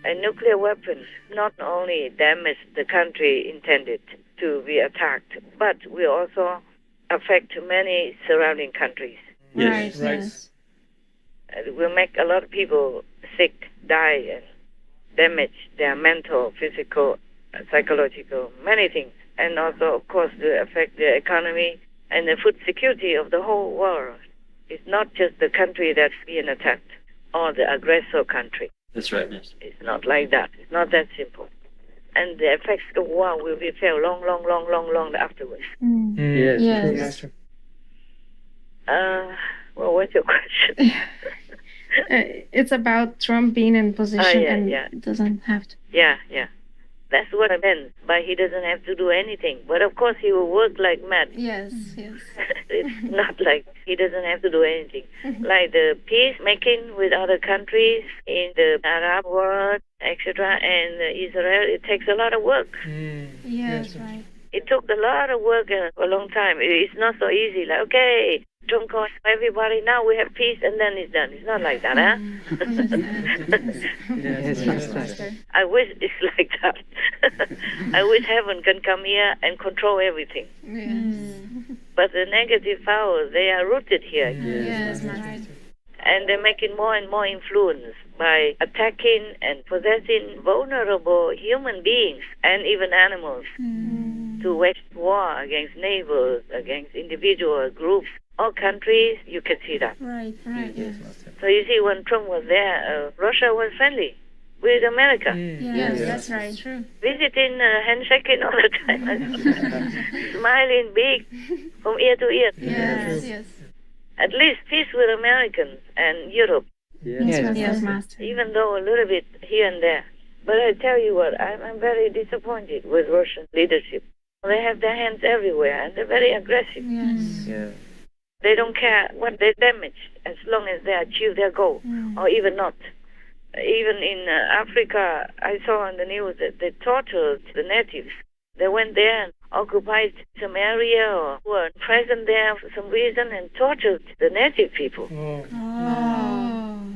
A nuclear weapon not only damage the country intended to be attacked, but will also affect many surrounding countries. Yes. Right. Yes. It will make a lot of people sick, die, and damage their mental, physical, psychological, many things. And also, of course, will affect the economy and the food security of the whole world. It's not just the country that's being attacked or the aggressor country. That's right, yes. It's not like that. It's not that simple. And the effects of war will be felt long afterwards. Yes. Well, what's your question? It's about Trump being in position and doesn't have to. Yeah. That's what I meant. But he doesn't have to do anything. But of course, he will work like mad. Yes. It's not like he doesn't have to do anything. Like the peacemaking with other countries in the Arab world, etc., and Israel, it takes a lot of work. Yes, right. It took a lot of work for a long time. It's not so easy. Like, okay, Trump calls everybody, now we have peace, and then it's done. It's not like that, huh? Yes. I wish it's like that. I wish heaven can come here and control everything. Yes. But the negative powers, they are rooted here. Yes, right. And they're making more and more influence by attacking and possessing vulnerable human beings and even animals to wage war against neighbors, against individual groups, or countries. You can see that. Right. Yes. So you see, when Trump was there, Russia was friendly with America. Yes, that's right. True. Visiting, handshaking all the time, smiling big from ear to ear. Yes. At least peace with Americans and Europe. Yes, Master. Even though a little bit here and there. But I tell you what, I'm very disappointed with Russian leadership. They have their hands everywhere and they're very aggressive. Yes. They don't care what they damage as long as they achieve their goal, or even not. Even in Africa, I saw on the news that they tortured the natives. They went there and occupied some area or were present there for some reason and tortured the native people.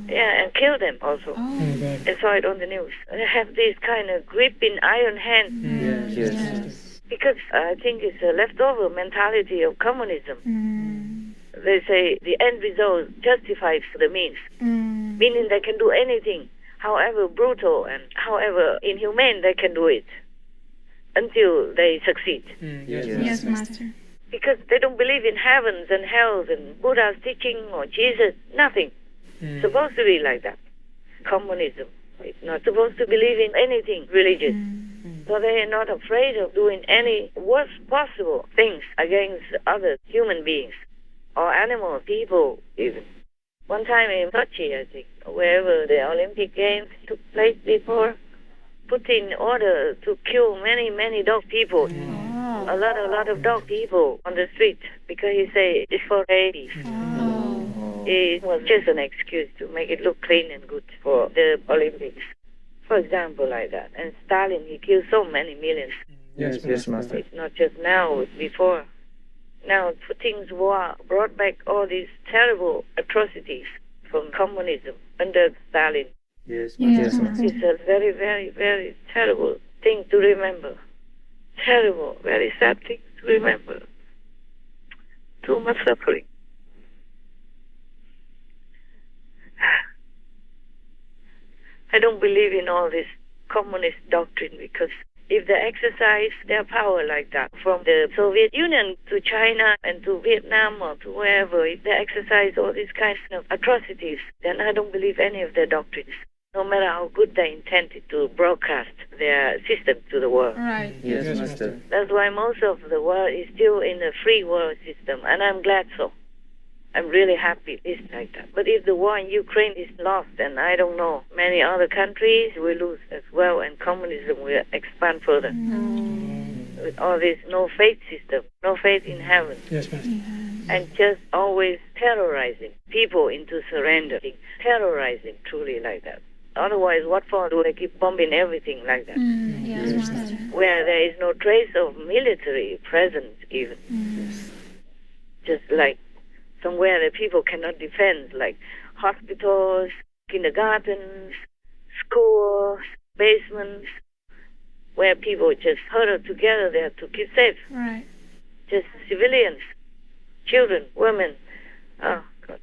Yeah, and killed them also. I saw it on the news. They have this kind of gripping iron hand. Yes. Because I think it's a leftover mentality of communism. They say the end result justifies the means, meaning they can do anything, however brutal and however inhumane they can do it, until they succeed. Yes, Master. Because they don't believe in heavens and hells and Buddha's teaching or Jesus, nothing. It's supposed to be like that. Communism. It's not supposed to believe in anything religious. So they are not afraid of doing any worst possible things against other human beings or animals, people even. One time in Sochi, I think, wherever the Olympic Games took place before, put in order to kill many dog people. A lot of dog people on the street because he say it's for rabies. It was just an excuse to make it look clean and good for the Olympics. For example, like that. And Stalin, he killed so many millions. Yes, Master. It's not just now, it's before. Now, Putin's war brought back all these terrible atrocities from communism under Stalin. Yes, Master. It's a very terrible thing to remember. Terrible, very sad thing to remember. Too much suffering. I don't believe in all this communist doctrine because if they exercise their power like that, from the Soviet Union to China and to Vietnam or to wherever, if they exercise all these kinds of atrocities, then I don't believe any of their doctrines, no matter how good they intended to broadcast their system to the world. Right. Yes, Master. That's why most of the world is still in a free world system, and I'm glad so. I'm really happy it's like that. But if the war in Ukraine is lost, then I don't know. Many other countries will lose as well, and communism will expand further. With all this no faith system, no faith in heaven. Yes, Master. And just always terrorizing people into surrendering. Terrorizing truly like that. Otherwise, what for do they keep bombing everything like that? Yes, Master. Where there is no trace of military presence even. Just like somewhere that people cannot defend, like hospitals, kindergartens, schools, basements, where people just huddle together there to keep safe. Right. Just civilians, children, women. Oh, God.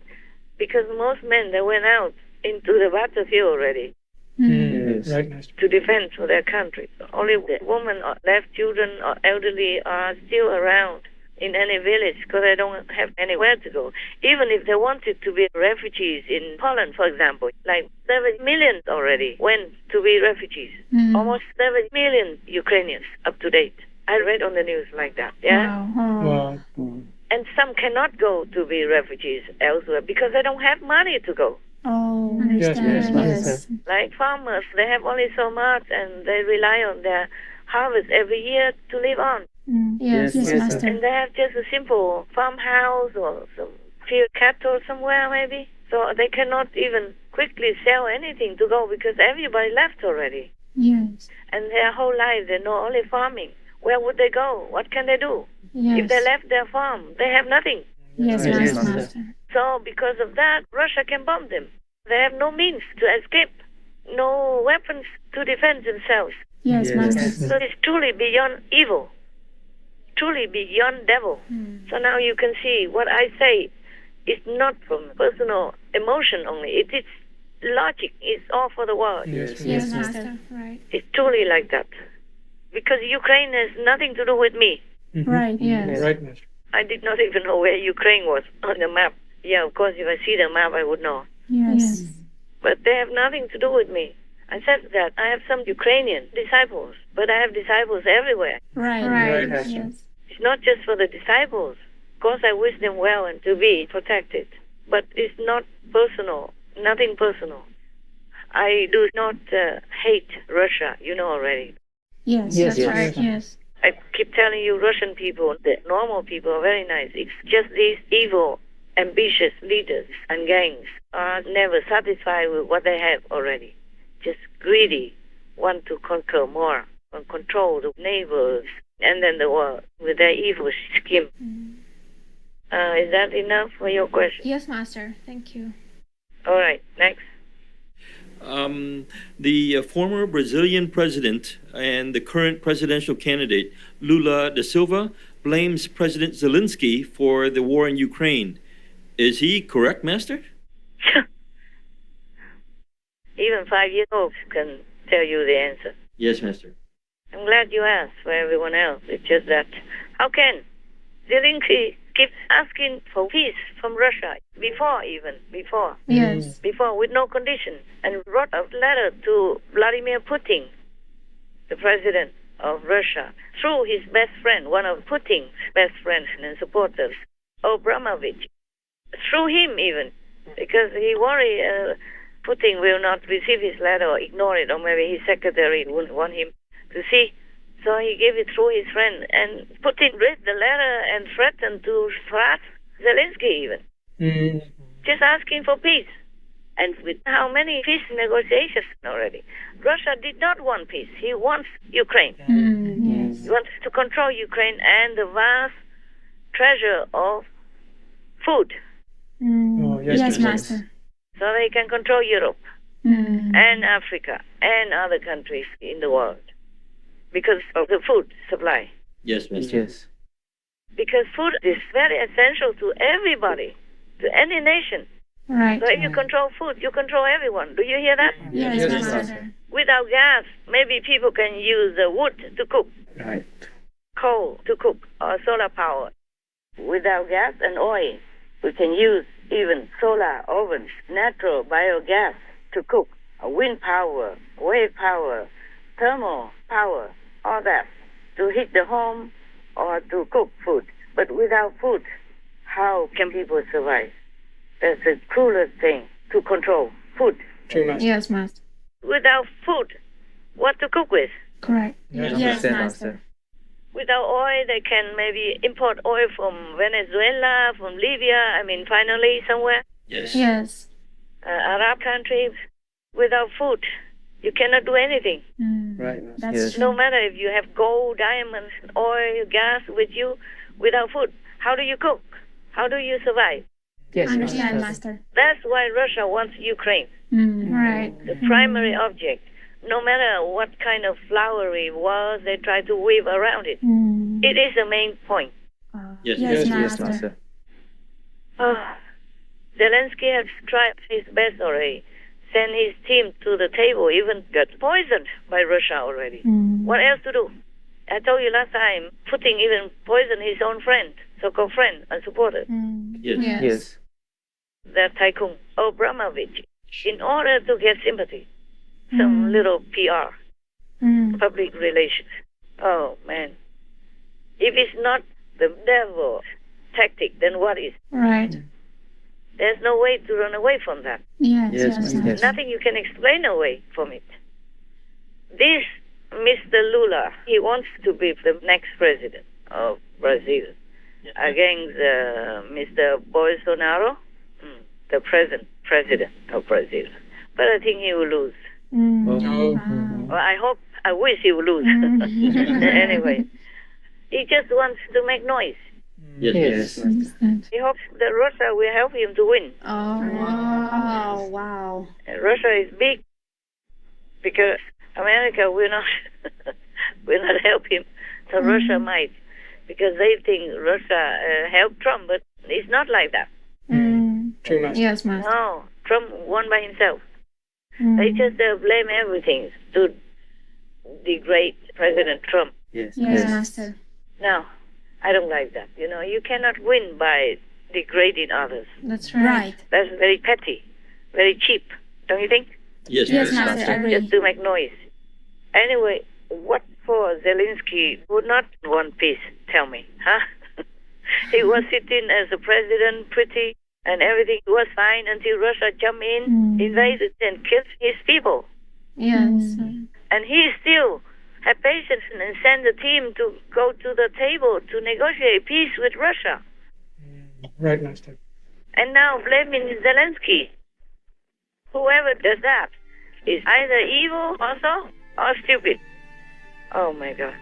Because most men, they went out into the battlefield already Yes. Right, Master. to defend for their country. Only the women or left children or elderly are still around in any village because they don't have anywhere to go. Even if they wanted to be refugees in Poland, for example, like 7 million already went to be refugees. Almost 7 million Ukrainians up to date. I read on the news like that. Yeah. Wow. Wow. And some cannot go to be refugees elsewhere because they don't have money to go. Oh, Yes, understand. Master. Like farmers, they have only so much and they rely on their harvest every year to live on. Yes, Yes, Master. And they have just a simple farmhouse or some few cattle somewhere maybe. So they cannot even quickly sell anything to go because everybody left already. Yes. And their whole life they know only farming. Where would they go? What can they do? Yes. If they left their farm, they have nothing. Yes, Yes, Master. Master. So because of that, Russia can bomb them. They have no means to escape, no weapons to defend themselves. Yes, Yes. Master. So it's truly beyond evil, truly beyond devil. So now you can see what I say is not from personal emotion only. It is logic. It's all for the world. Yes, Yes, Master. Master. Right. It's truly like that. Because Ukraine has nothing to do with me. Right. Yes. Right, Master. I did not even know where Ukraine was on the map. Yeah, of course, if I see the map, I would know. Yes. But they have nothing to do with me. I said that I have some Ukrainian disciples, but I have disciples everywhere. Right. Right, Yes. Master. It's not just for the disciples. Of course, I wish them well and to be protected. But it's not personal, nothing personal. I do not hate Russia, you know already. Yes. Yes, That's yes. right. Yes. I keep telling you, Russian people, the normal people are very nice. It's just these evil, ambitious leaders and gangs are never satisfied with what they have already. Just greedy, want to conquer more and control the neighbors and then the world with their evil scheme. Is that enough for your question? Yes, Master. Thank you. All right, next. The former Brazilian president and the current presidential candidate, Lula da Silva, blames President Zelensky for the war in Ukraine. Is he correct, Master? Even 5-year-olds can tell you the answer. Yes, Master. I'm glad you asked for everyone else. It's just that, how can Zelensky keep asking for peace from Russia before Yes. with no condition, and wrote a letter to Vladimir Putin, the president of Russia, through his best friend, one of Putin's best friends and supporters, Abramovich, through him even, because he worried Putin will not receive his letter or ignore it, or maybe his secretary wouldn't want him to see. So he gave it through his friend, and Putin read the letter and threatened to thrash Zelensky even, just asking for peace. And with how many peace negotiations already? Russia did not want peace. He wants Ukraine. Yes. He wants to control Ukraine and the vast treasure of food, Oh, yes, Yes, Master. Master. so they can control Europe and Africa and other countries in the world because of the food supply. Yes, Master. Yes. Because food is very essential to everybody, to any nation. Right. So if you control food, you control everyone. Do you hear that? Yes, Yes, Master. Master. Without gas, maybe people can use wood to cook, Right. coal to cook, or solar power. Without gas and oil, we can use even solar ovens, natural biogas to cook, wind power, wave power, thermal power, all that to heat the home or to cook food. But without food, how can people survive? That's the cruelest thing to control food. True, Master. Yes, Master. Without food, what to cook with? Correct. Yes, Yes, Understand, Master. Without oil, they can maybe import oil from Venezuela, from Libya, finally somewhere, Yes. Yes. Arab countries. Without food, you cannot do anything. Right. That's Yes. true. No matter if you have gold, diamonds, oil, gas with you, without food, how do you cook? How do you survive? Yes, Understand, Master. Master. That's why Russia wants Ukraine. Right. The primary object. No matter what kind of flowery was, they try to weave around it. It is the main point. Yes. Yes, Master. Oh, Zelensky has tried his best already. Sent his team to the table, even got poisoned by Russia already. What else to do? I told you last time, Putin even poisoned his own friend, so-called friend and supporter. Yes. That tycoon, Abramovich, in order to get sympathy. Some little PR, public relations. Oh, man. If it's not the devil tactic, then what is? Right. There's no way to run away from that. Yes, Master. Nothing you can explain away from it. This Mr. Lula, he wants to be the next president of Brazil against Mr. Bolsonaro, the present president of Brazil. But I think he will lose. Well, I wish he would lose. Anyway, he just wants to make noise. Yes. He hopes that Russia will help him to win. Oh, wow. And Russia is big because America will not help him. So Russia might, because they think Russia helped Trump, but it's not like that. True, Master. Yes, Master. No, Trump won by himself. They just blame everything to degrade President Trump. Yes. Master. No, I don't like that. You know, you cannot win by degrading others. That's right. Right. That's very petty, very cheap, don't you think? Yes, Yes, Master. Master. Agree. Just to make noise. Anyway, what for Zelensky would not want peace? Tell me, huh? He was sitting as a president, pretty, and everything was fine until Russia jumped in, invaded, and killed his people. Yes. And he still had patience and sent a team to go to the table to negotiate peace with Russia. Right, Master. And now blaming Zelensky. Whoever does that is either evil also or stupid. Oh my God.